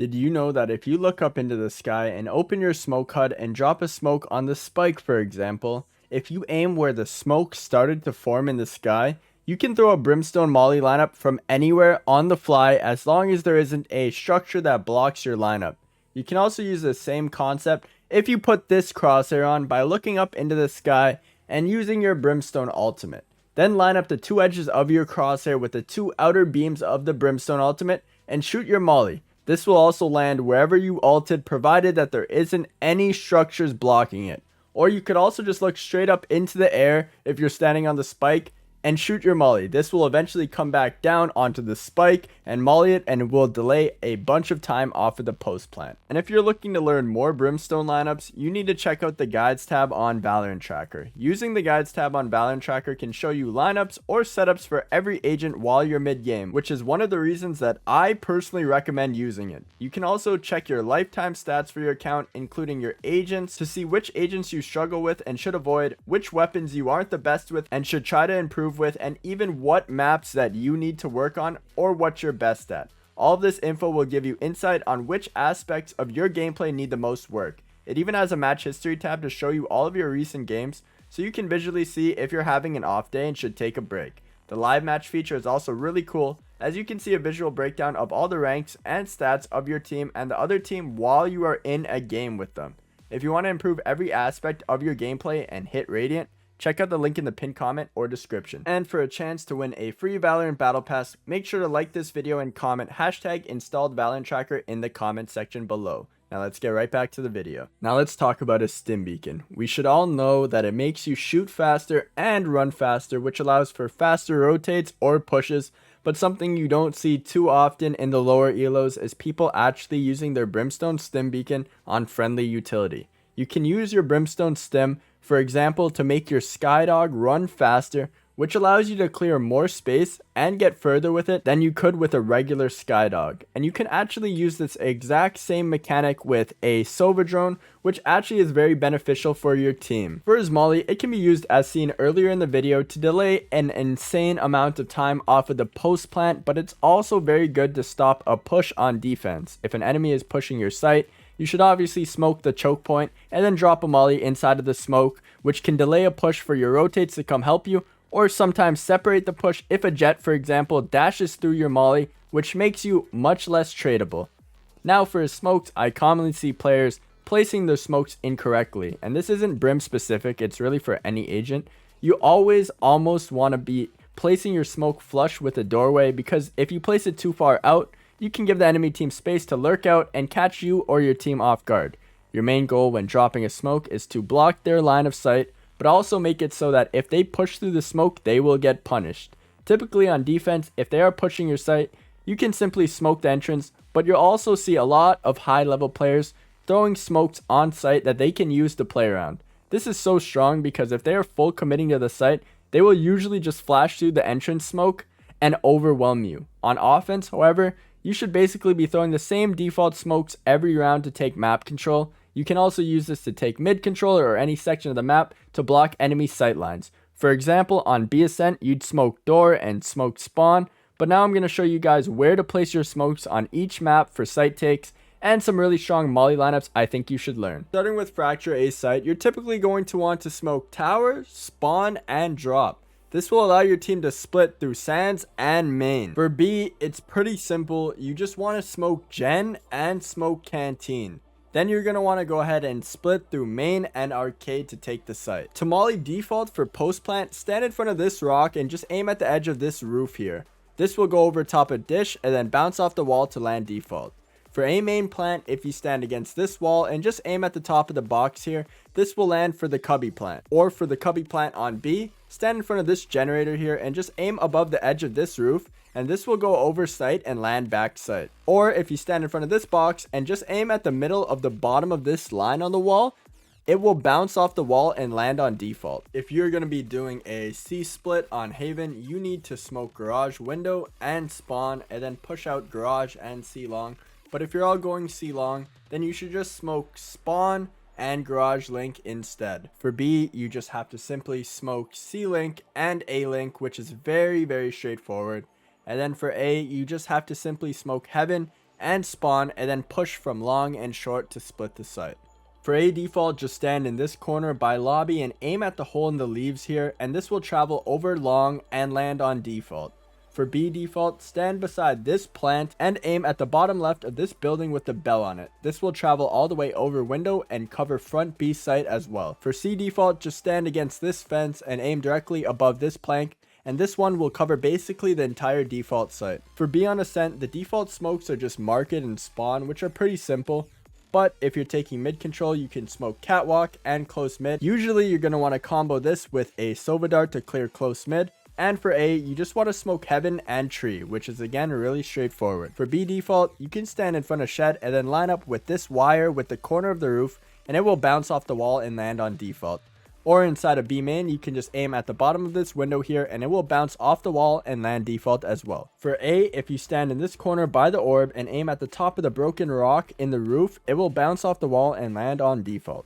Did you know that if you look up into the sky and open your smoke HUD and drop a smoke on the spike, for example, if you aim where the smoke started to form in the sky, you can throw a Brimstone Molly lineup from anywhere on the fly as long as there isn't a structure that blocks your lineup. You can also use the same concept if you put this crosshair on by looking up into the sky and using your Brimstone ultimate. Then line up the two edges of your crosshair with the two outer beams of the Brimstone ultimate and shoot your molly. This will also land wherever you ulted, provided that there isn't any structures blocking it. Or you could also just look straight up into the air if you're standing on the spike and shoot your molly. This will eventually come back down onto the spike and molly it, and it will delay a bunch of time off of the post plant. And if you're looking to learn more Brimstone lineups, you need to check out the guides tab on Valorant Tracker. Using the guides tab on Valorant Tracker can show you lineups or setups for every agent while you're mid game, which is one of the reasons that I personally recommend using it. You can also check your lifetime stats for your account, including your agents, to see which agents you struggle with and should avoid, which weapons you aren't the best with and should try to improve with, and even what maps that you need to work on or what you're best at. All of this info will give you insight on which aspects of your gameplay need the most work. It even has a match history tab to show you all of your recent games, so you can visually see if you're having an off day and should take a break. The live match feature is also really cool, as you can see a visual breakdown of all the ranks and stats of your team and the other team while you are in a game with them. If you want to improve every aspect of your gameplay and hit Radiant, check out the link in the pinned comment or description. And for a chance to win a free Valorant Battle Pass, make sure to like this video and comment hashtag installed Valorant Tracker in the comment section below. Now let's get right back to the video. Now let's talk about a Stim Beacon. We should all know that it makes you shoot faster and run faster, which allows for faster rotates or pushes, but something you don't see too often in the lower elos is people actually using their Brimstone Stim Beacon on friendly utility. You can use your Brimstone Stim, for example, to make your Skydog run faster, which allows you to clear more space and get further with it than you could with a regular Skydog. And you can actually use this exact same mechanic with a Sova drone, which actually is very beneficial for your team. For his molly, it can be used as seen earlier in the video to delay an insane amount of time off of the post plant, but it's also very good to stop a push on defense. If an enemy is pushing your site, you should obviously smoke the choke point and then drop a molly inside of the smoke, which can delay a push for your rotates to come help you, or sometimes separate the push if a jet, for example, dashes through your molly, which makes you much less tradable. Now for his smokes, I commonly see players placing their smokes incorrectly, and this isn't Brim specific, it's really for any agent. You always almost want to be placing your smoke flush with the doorway, because if you place it too far out, you can give the enemy team space to lurk out and catch you or your team off guard. Your main goal when dropping a smoke is to block their line of sight, but also make it so that if they push through the smoke, they will get punished. Typically on defense, if they are pushing your site, you can simply smoke the entrance, but you'll also see a lot of high level players throwing smokes on site that they can use to play around. This is so strong because if they are full committing to the site, they will usually just flash through the entrance smoke and overwhelm you. On offense, however, you should basically be throwing the same default smokes every round to take map control. You can also use this to take mid control or any section of the map to block enemy sight lines. For example, on B Ascent, you'd smoke door and smoke spawn, but now I'm going to show you guys where to place your smokes on each map for site takes and some really strong molly lineups I think you should learn. Starting with Fracture A site, you're typically going to want to smoke tower, spawn, and drop. This will allow your team to split through sands and main. For B, it's pretty simple. You just want to smoke gen and smoke canteen. Then you're going to want to go ahead and split through main and arcade to take the site. To molly default for post plant, stand in front of this rock and just aim at the edge of this roof here. This will go over top of dish and then bounce off the wall to land default. For a main plant, if you stand against this wall and just aim at the top of the box here, this will land for the cubby plant. Or for the cubby plant on B, stand in front of this generator here and just aim above the edge of this roof, and this will go over site and land back site. Or if you stand in front of this box and just aim at the middle of the bottom of this line on the wall, it will bounce off the wall and land on default. If you're going to be doing a C split on Haven, you need to smoke garage window and spawn and then push out garage and C long. But if you're all going C long, then you should just smoke spawn and garage link instead. For B, you just have to simply smoke C link and A link, which is very, very straightforward. And then for A, you just have to simply smoke heaven and spawn, and then push from long and short to split the site. For A default, just stand in this corner by lobby and aim at the hole in the leaves here, and this will travel over long and land on default. For B default, stand beside this plant and aim at the bottom left of this building with the bell on it. This will travel all the way over window and cover front B site as well. For C default, just stand against this fence and aim directly above this plank, and this one will cover basically the entire default site. For B on Ascent, the default smokes are just market and spawn, which are pretty simple. But if you're taking mid control, you can smoke catwalk and close mid. Usually you're going to want to combo this with a Sova Dart to clear close mid. And for A, you just want to smoke heaven and tree, which is again really straightforward. For B default, you can stand in front of shed and then line up with this wire with the corner of the roof, and it will bounce off the wall and land on default. Or inside of B main, you can just aim at the bottom of this window here and it will bounce off the wall and land default as well. For A, if you stand in this corner by the orb and aim at the top of the broken rock in the roof, it will bounce off the wall and land on default.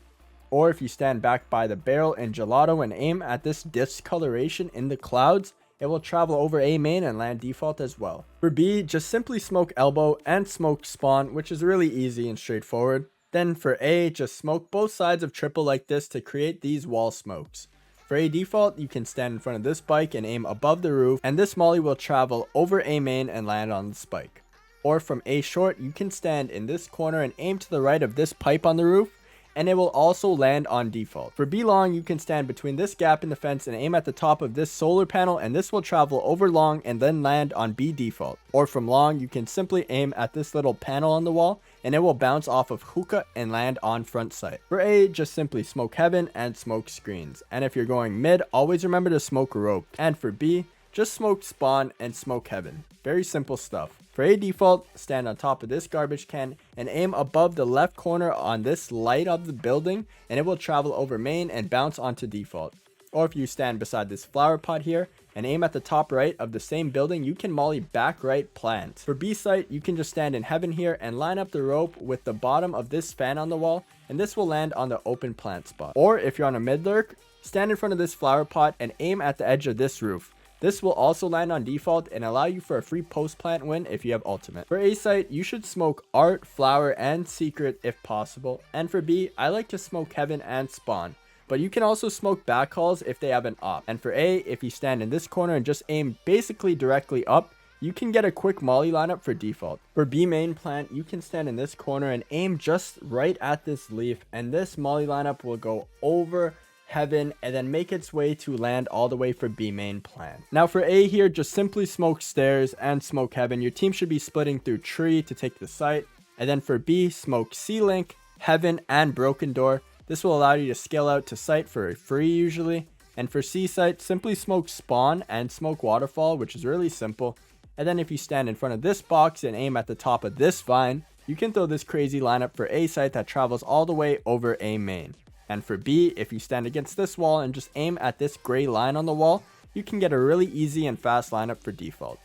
Or if you stand back by the barrel in gelato and aim at this discoloration in the clouds, it will travel over A main and land default as well. For B, just simply smoke elbow and smoke spawn, which is really easy and straightforward. Then for A, just smoke both sides of triple like this to create these wall smokes. For A default, you can stand in front of this spike and aim above the roof, and this molly will travel over A main and land on the spike. Or from A short, you can stand in this corner and aim to the right of this pipe on the roof, and it will also land on default. For B long, you can stand between this gap in the fence and aim at the top of this solar panel, and this will travel over long and then land on B default. Or from long, you can simply aim at this little panel on the wall, and it will bounce off of hookah and land on front site. For A, just simply smoke heaven and smoke screens. And if you're going mid, always remember to smoke rope. And for B, just smoke spawn and smoke heaven. Very simple stuff. For A default, stand on top of this garbage can and aim above the left corner on this light of the building, and it will travel over main and bounce onto default. Or if you stand beside this flower pot here and aim at the top right of the same building, you can molly back right plant. For B site, you can just stand in heaven here and line up the rope with the bottom of this fan on the wall, and this will land on the open plant spot. Or if you're on a mid lurk, stand in front of this flower pot and aim at the edge of this roof. This will also land on default and allow you for a free post plant win if you have ultimate. For A site, you should smoke art, flower, and secret if possible. And for B, I like to smoke heaven and spawn, but you can also smoke back calls if they have an op. And for A, if you stand in this corner and just aim basically directly up, you can get a quick molly lineup for default. For B main plant, you can stand in this corner and aim just right at this leaf, and this molly lineup will go over heaven and then make its way to land all the way for B main plant. Now for A here, just simply smoke stairs and smoke heaven. Your team should be splitting through tree to take the site. And then for B, smoke C-Link, heaven, and broken door. This will allow you to scale out to site for free usually. And for C site, simply smoke spawn and smoke waterfall, which is really simple. And then if you stand in front of this box and aim at the top of this vine, you can throw this crazy lineup for A site that travels all the way over A main. And for B, if you stand against this wall and just aim at this gray line on the wall, you can get a really easy and fast lineup for default.